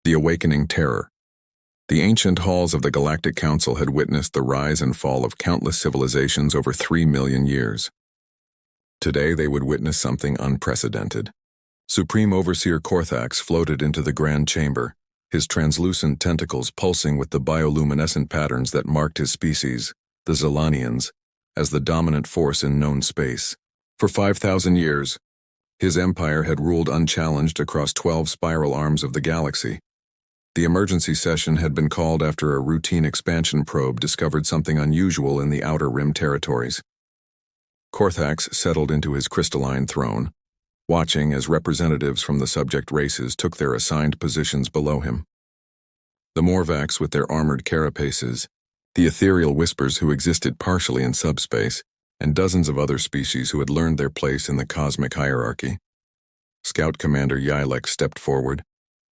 The awakening terror. The ancient halls of the Galactic Council had witnessed the rise and fall of countless civilizations over 3 million years. Today they would witness something unprecedented. Supreme Overseer Korthax floated into the Grand Chamber, his translucent tentacles pulsing with the bioluminescent patterns that marked his species, the Zilanians, as the dominant force in known space. For 5,000 years, his empire had ruled unchallenged across 12 spiral arms of the galaxy. The emergency session had been called after a routine expansion probe discovered something unusual in the Outer Rim territories. Korthax settled into his crystalline throne, watching as representatives from the subject races took their assigned positions below him. The Morvax with their armored carapaces, the ethereal whispers who existed partially in subspace, and dozens of other species who had learned their place in the cosmic hierarchy. Scout Commander Yilek stepped forward,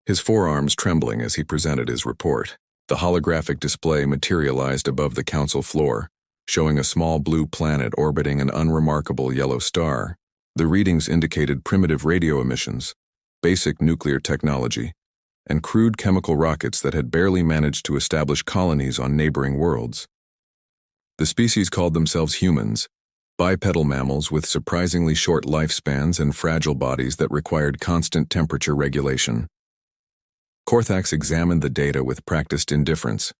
his forearms trembling as he presented his report. The holographic display materialized above the council floor, showing a small blue planet orbiting an unremarkable yellow star. The readings indicated primitive radio emissions, basic nuclear technology, and crude chemical rockets that had barely managed to establish colonies on neighboring worlds. The species called themselves humans, bipedal mammals with surprisingly short lifespans and fragile bodies that required constant temperature regulation. Korthax examined the data with practiced indifference.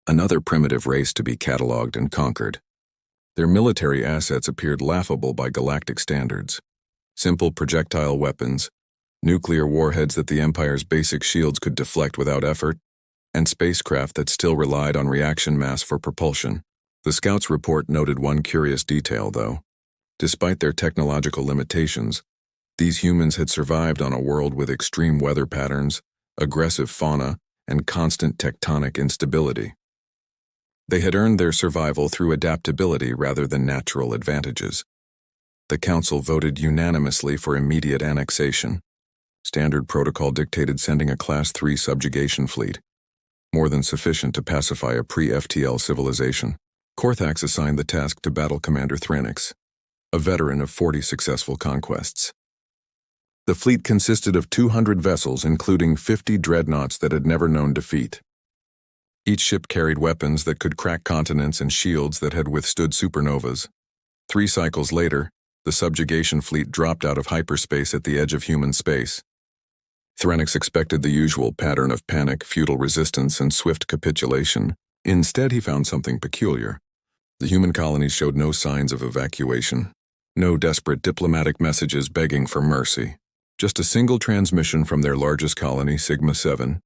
Another primitive race to be catalogued and conquered. Their military assets appeared laughable by galactic standards. Simple projectile weapons, nuclear warheads that the Empire's basic shields could deflect without effort, and spacecraft that still relied on reaction mass for propulsion. The Scouts' report noted one curious detail, though. Despite their technological limitations, these humans had survived on a world with extreme weather patterns, aggressive fauna, and constant tectonic instability. They had earned their survival through adaptability rather than natural advantages. The Council voted unanimously for immediate annexation. Standard protocol dictated sending a Class 3 subjugation fleet, more than sufficient to pacify a pre-FTL civilization. Korthax assigned the task to Battle Commander Threnix, a veteran of 40 successful conquests. The fleet consisted of 200 vessels, including 50 dreadnoughts that had never known defeat. Each ship carried weapons that could crack continents and shields that had withstood supernovas. 3 cycles later, the subjugation fleet dropped out of hyperspace at the edge of human space. Threnix expected the usual pattern of panic, futile resistance, and swift capitulation. Instead, he found something peculiar. The human colonies showed no signs of evacuation, no desperate diplomatic messages begging for mercy. Just a single transmission from their largest colony, Sigma 7,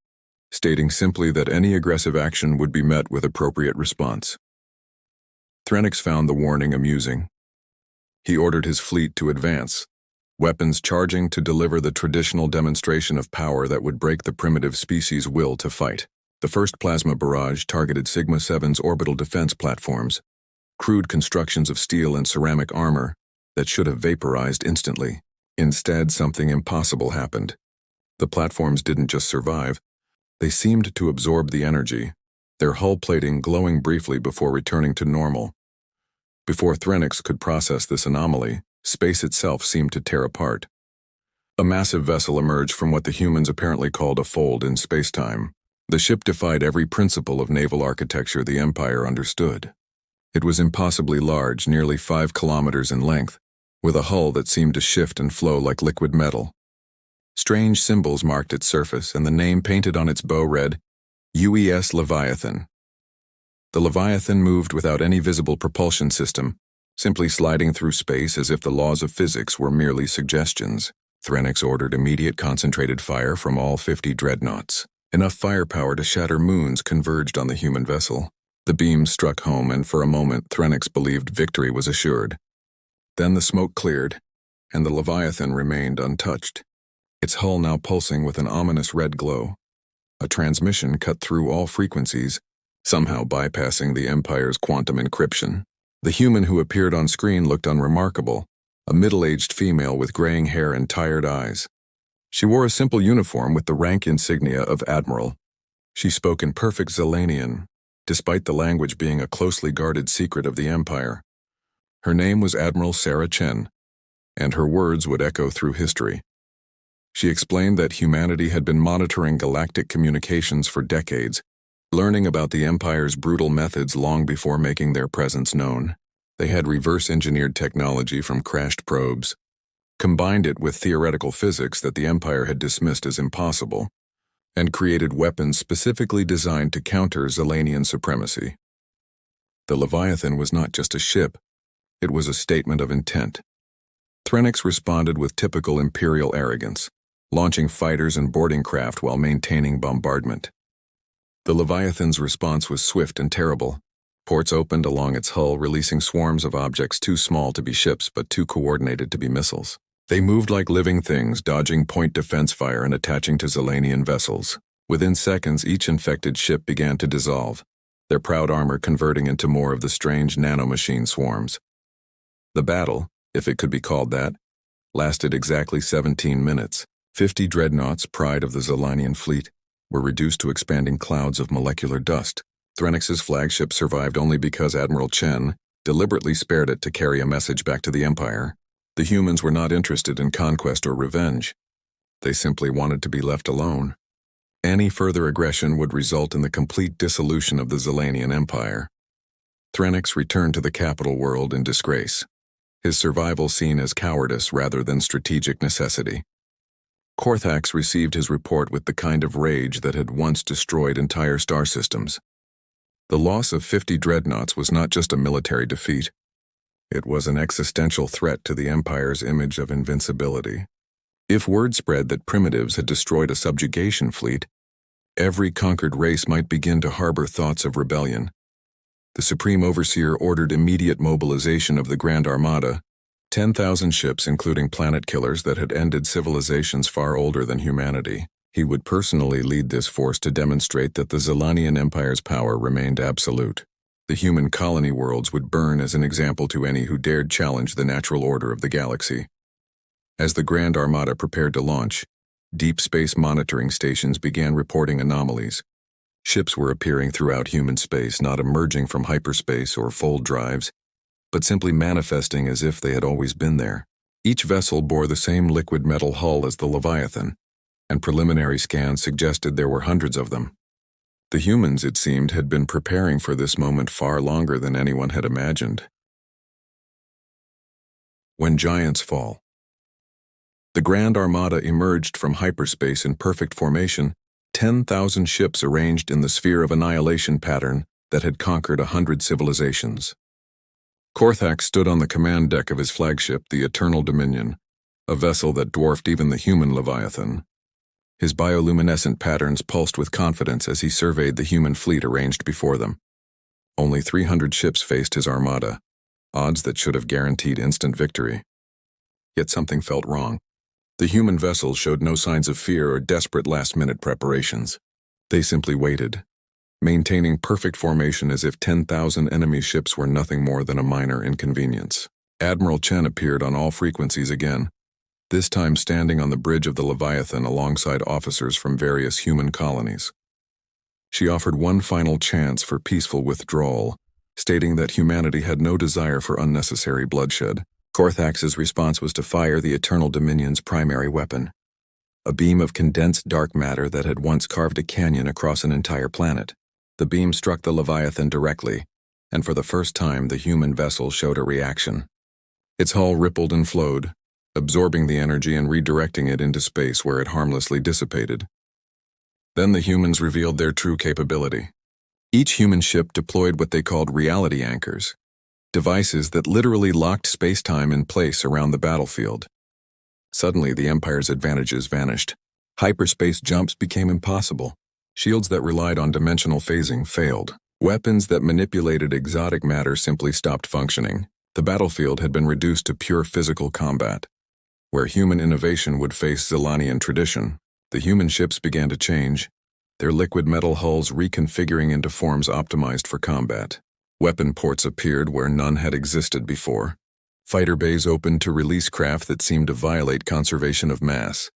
stating simply that any aggressive action would be met with appropriate response. Threnix found the warning amusing. He ordered his fleet to advance, weapons charging to deliver the traditional demonstration of power that would break the primitive species' will to fight. The first plasma barrage targeted Sigma 7's orbital defense platforms, crude constructions of steel and ceramic armor that should have vaporized instantly. Instead, something impossible happened. The platforms didn't just survive, they seemed to absorb the energy, their hull plating glowing briefly before returning to normal. Before Threnix could process this anomaly, space itself seemed to tear apart. A massive vessel emerged from what the humans apparently called a fold in spacetime. The ship defied every principle of naval architecture the Empire understood. It was impossibly large, nearly 5 kilometers in length, with a hull that seemed to shift and flow like liquid metal. Strange symbols marked its surface, and the name painted on its bow read, UES Leviathan. The Leviathan moved without any visible propulsion system, simply sliding through space as if the laws of physics were merely suggestions. Threnix ordered immediate concentrated fire from all 50 dreadnoughts. Enough firepower to shatter moons converged on the human vessel. The beams struck home, and for a moment Threnix believed victory was assured. Then the smoke cleared, and the Leviathan remained untouched, its hull now pulsing with an ominous red glow. A transmission cut through all frequencies, somehow bypassing the Empire's quantum encryption. The human who appeared on screen looked unremarkable, a middle-aged female with graying hair and tired eyes. She wore a simple uniform with the rank insignia of Admiral. She spoke in perfect Zilanian, despite the language being a closely guarded secret of the Empire. Her name was Admiral Sarah Chen, and her words would echo through history. She explained that humanity had been monitoring galactic communications for decades, learning about the Empire's brutal methods long before making their presence known. They had reverse-engineered technology from crashed probes, combined it with theoretical physics that the Empire had dismissed as impossible, and created weapons specifically designed to counter Zilanian supremacy. The Leviathan was not just a ship, it was a statement of intent. Threnix responded with typical Imperial arrogance, launching fighters and boarding craft while maintaining bombardment. The Leviathan's response was swift and terrible. Ports opened along its hull, releasing swarms of objects too small to be ships but too coordinated to be missiles. They moved like living things, dodging point defense fire and attaching to Zilanian vessels. Within seconds, each infected ship began to dissolve, their proud armor converting into more of the strange nanomachine swarms. The battle, if it could be called that, lasted exactly 17 minutes. 50 dreadnoughts, pride of the Zilanian fleet, were reduced to expanding clouds of molecular dust. Threnix's flagship survived only because Admiral Chen deliberately spared it to carry a message back to the Empire. The humans were not interested in conquest or revenge. They simply wanted to be left alone. Any further aggression would result in the complete dissolution of the Zilanian Empire. Threnix returned to the capital world in disgrace, his survival seen as cowardice rather than strategic necessity. Korthax received his report with the kind of rage that had once destroyed entire star systems. The loss of 50 dreadnoughts was not just a military defeat. It was an existential threat to the Empire's image of invincibility. If word spread that primitives had destroyed a subjugation fleet, every conquered race might begin to harbor thoughts of rebellion. The Supreme Overseer ordered immediate mobilization of the Grand Armada, 10,000 ships including planet killers that had ended civilizations far older than humanity. He would personally lead this force to demonstrate that the Zilanian Empire's power remained absolute. The human colony worlds would burn as an example to any who dared challenge the natural order of the galaxy. As the Grand Armada prepared to launch, deep space monitoring stations began reporting anomalies. Ships were appearing throughout human space, not emerging from hyperspace or fold drives, but simply manifesting as if they had always been there. Each vessel bore the same liquid metal hull as the Leviathan, and preliminary scans suggested there were hundreds of them. The humans, it seemed, had been preparing for this moment far longer than anyone had imagined. When giants fall. The Grand Armada emerged from hyperspace in perfect formation, 10,000 ships arranged in the sphere of annihilation pattern that had conquered 100 civilizations. Korthax stood on the command deck of his flagship, the Eternal Dominion, a vessel that dwarfed even the human Leviathan. His bioluminescent patterns pulsed with confidence as he surveyed the human fleet arranged before them. Only 300 ships faced his armada, odds that should have guaranteed instant victory. Yet something felt wrong. The human vessels showed no signs of fear or desperate last-minute preparations. They simply waited, maintaining perfect formation as if 10,000 enemy ships were nothing more than a minor inconvenience. Admiral Chen appeared on all frequencies again, this time standing on the bridge of the Leviathan alongside officers from various human colonies. She offered one final chance for peaceful withdrawal, stating that humanity had no desire for unnecessary bloodshed. Korthax's response was to fire the Eternal Dominion's primary weapon, a beam of condensed dark matter that had once carved a canyon across an entire planet. The beam struck the Leviathan directly, and for the first time the human vessel showed a reaction. Its hull rippled and flowed, absorbing the energy and redirecting it into space where it harmlessly dissipated. Then the humans revealed their true capability. Each human ship deployed what they called reality anchors, devices that literally locked space-time in place around the battlefield. Suddenly, the Empire's advantages vanished. Hyperspace jumps became impossible. Shields that relied on dimensional phasing failed. Weapons that manipulated exotic matter simply stopped functioning. The battlefield had been reduced to pure physical combat. Where human innovation would face Zilanian tradition, the human ships began to change, their liquid metal hulls reconfiguring into forms optimized for combat. Weapon ports appeared where none had existed before. Fighter bays opened to release craft that seemed to violate conservation of mass,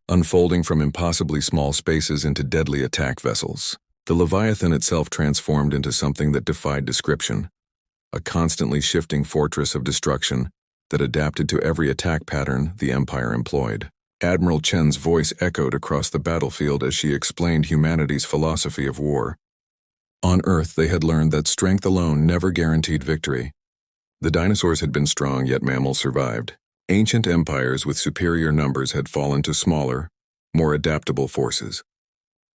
unfolding from impossibly small spaces into deadly attack vessels. The Leviathan itself transformed into something that defied description, a constantly shifting fortress of destruction that adapted to every attack pattern the Empire employed. Admiral Chen's voice echoed across the battlefield as she explained humanity's philosophy of war. On Earth, they had learned that strength alone never guaranteed victory. The dinosaurs had been strong, yet mammals survived. Ancient empires with superior numbers had fallen to smaller, more adaptable forces.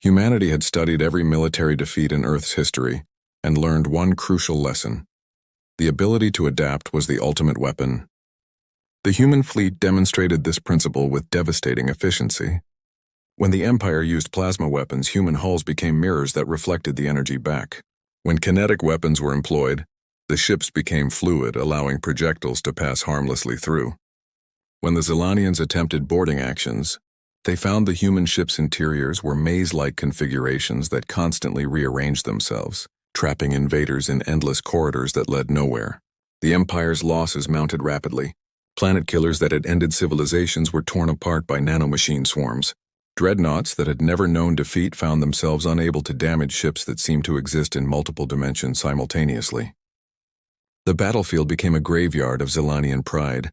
Humanity had studied every military defeat in Earth's history and learned one crucial lesson. The ability to adapt was the ultimate weapon. The human fleet demonstrated this principle with devastating efficiency. When the Empire used plasma weapons, human hulls became mirrors that reflected the energy back. When kinetic weapons were employed, the ships became fluid, allowing projectiles to pass harmlessly through. When the Zilanians attempted boarding actions, they found the human ships' interiors were maze-like configurations that constantly rearranged themselves, trapping invaders in endless corridors that led nowhere. The Empire's losses mounted rapidly. Planet killers that had ended civilizations were torn apart by nanomachine swarms. Dreadnoughts that had never known defeat found themselves unable to damage ships that seemed to exist in multiple dimensions simultaneously. The battlefield became a graveyard of Zilanian pride,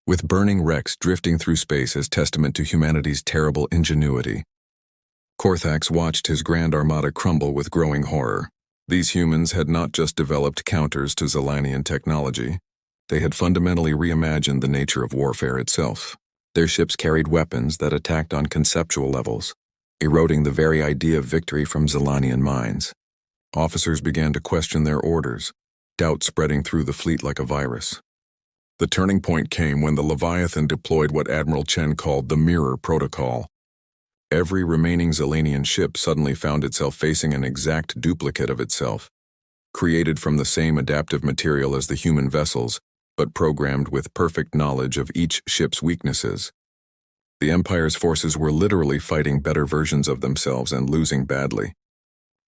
with burning wrecks drifting through space as testament to humanity's terrible ingenuity. Korthax watched his grand armada crumble with growing horror. These humans had not just developed counters to Zilanian technology, they had fundamentally reimagined the nature of warfare itself. Their ships carried weapons that attacked on conceptual levels, eroding the very idea of victory from Zilanian minds. Officers began to question their orders, doubt spreading through the fleet like a virus. The turning point came when the Leviathan deployed what Admiral Chen called the Mirror Protocol. Every remaining Zilanian ship suddenly found itself facing an exact duplicate of itself, created from the same adaptive material as the human vessels, but programmed with perfect knowledge of each ship's weaknesses. The Empire's forces were literally fighting better versions of themselves and losing badly.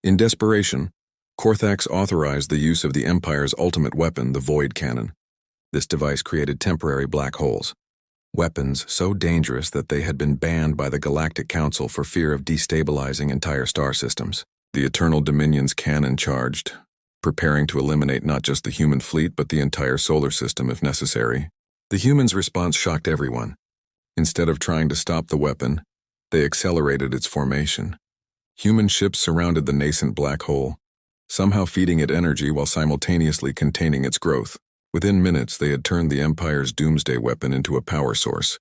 In desperation, Korthax authorized the use of the Empire's ultimate weapon, the Void Cannon. This device created temporary black holes, weapons so dangerous that they had been banned by the Galactic Council for fear of destabilizing entire star systems. The Eternal Dominion's cannon charged, preparing to eliminate not just the human fleet but the entire solar system if necessary. The humans' response shocked everyone. Instead of trying to stop the weapon, they accelerated its formation. Human ships surrounded the nascent black hole, somehow feeding it energy while simultaneously containing its growth. Within minutes, they had turned the Empire's doomsday weapon into a power source,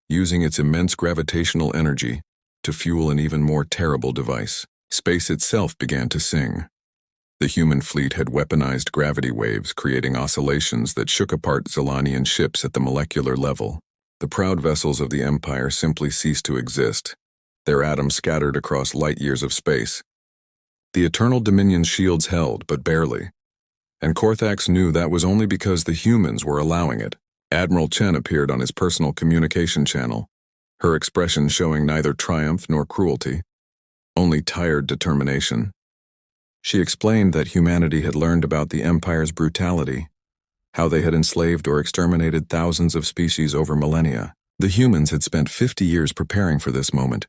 using its immense gravitational energy to fuel an even more terrible device. Space itself began to sing. The human fleet had weaponized gravity waves, creating oscillations that shook apart Zilanian ships at the molecular level. The proud vessels of the Empire simply ceased to exist, their atoms scattered across light-years of space. The Eternal Dominion's shields held, but barely, and Korthax knew that was only because the humans were allowing it. Admiral Chen appeared on his personal communication channel, her expression showing neither triumph nor cruelty, only tired determination. She explained that humanity had learned about the Empire's brutality, how they had enslaved or exterminated thousands of species over millennia. The humans had spent 50 years preparing for this moment,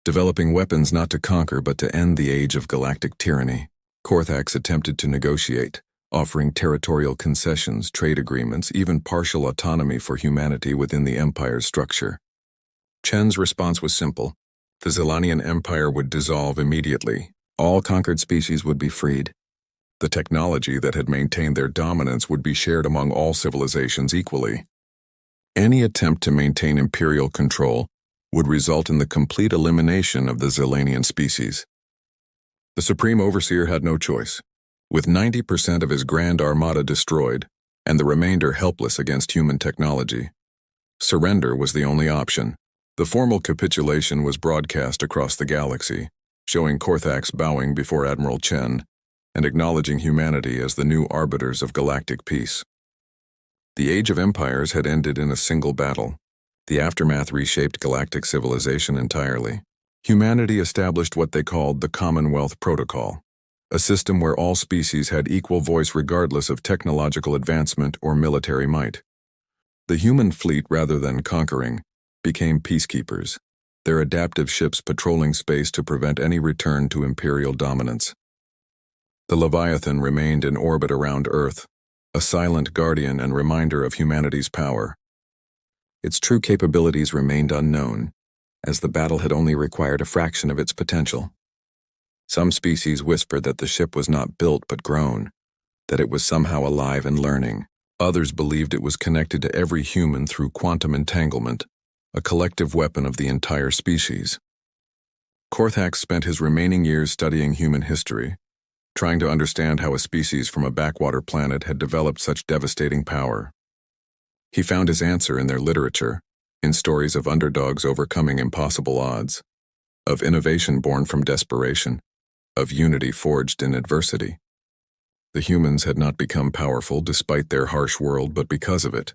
developing weapons not to conquer but to end the age of galactic tyranny. Korthax attempted to negotiate, offering territorial concessions, trade agreements, even partial autonomy for humanity within the Empire's structure. Chen's response was simple. The Zilanian Empire would dissolve immediately. All conquered species would be freed. The technology that had maintained their dominance would be shared among all civilizations equally. Any attempt to maintain imperial control would result in the complete elimination of the Zilanian species. The Supreme Overseer had no choice. With 90% of his Grand Armada destroyed, and the remainder helpless against human technology, surrender was the only option. The formal capitulation was broadcast across the galaxy, showing Korthax bowing before Admiral Chen and acknowledging humanity as the new arbiters of galactic peace. The Age of Empires had ended in a single battle. The aftermath reshaped galactic civilization entirely. Humanity established what they called the Commonwealth Protocol, a system where all species had equal voice regardless of technological advancement or military might. The human fleet, rather than conquering, became peacekeepers, their adaptive ships patrolling space to prevent any return to imperial dominance. The Leviathan remained in orbit around Earth, a silent guardian and reminder of humanity's power. Its true capabilities remained unknown, as the battle had only required a fraction of its potential. Some species whispered that the ship was not built but grown, that it was somehow alive and learning. Others believed it was connected to every human through quantum entanglement, a collective weapon of the entire species. Korthax spent his remaining years studying human history, trying to understand how a species from a backwater planet had developed such devastating power. He found his answer in their literature, in stories of underdogs overcoming impossible odds, of innovation born from desperation, of unity forged in adversity. The humans had not become powerful despite their harsh world, but because of it.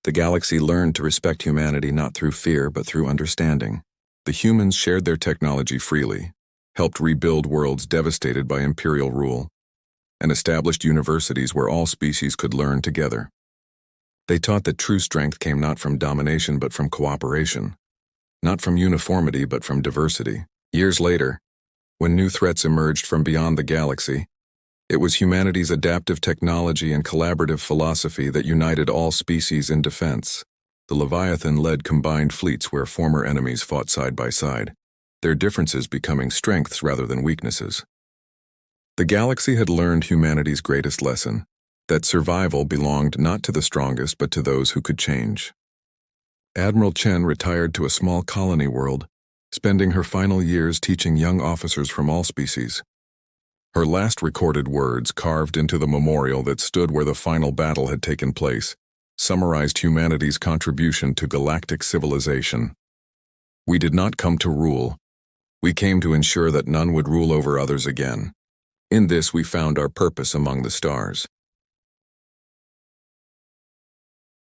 The galaxy learned to respect humanity not through fear but through understanding. The humans shared their technology freely, helped rebuild worlds devastated by imperial rule, and established universities where all species could learn together. They taught that true strength came not from domination but from cooperation, not from uniformity but from diversity. Years later, when new threats emerged from beyond the galaxy, it was humanity's adaptive technology and collaborative philosophy that united all species in defense. The Leviathan led combined fleets where former enemies fought side by side, their differences becoming strengths rather than weaknesses. The galaxy had learned humanity's greatest lesson, that survival belonged not to the strongest but to those who could change. Admiral Chen retired to a small colony world, spending her final years teaching young officers from all species. Her last recorded words, carved into the memorial that stood where the final battle had taken place, summarized humanity's contribution to galactic civilization. "We did not come to rule. We came to ensure that none would rule over others again. In this we found our purpose among the stars."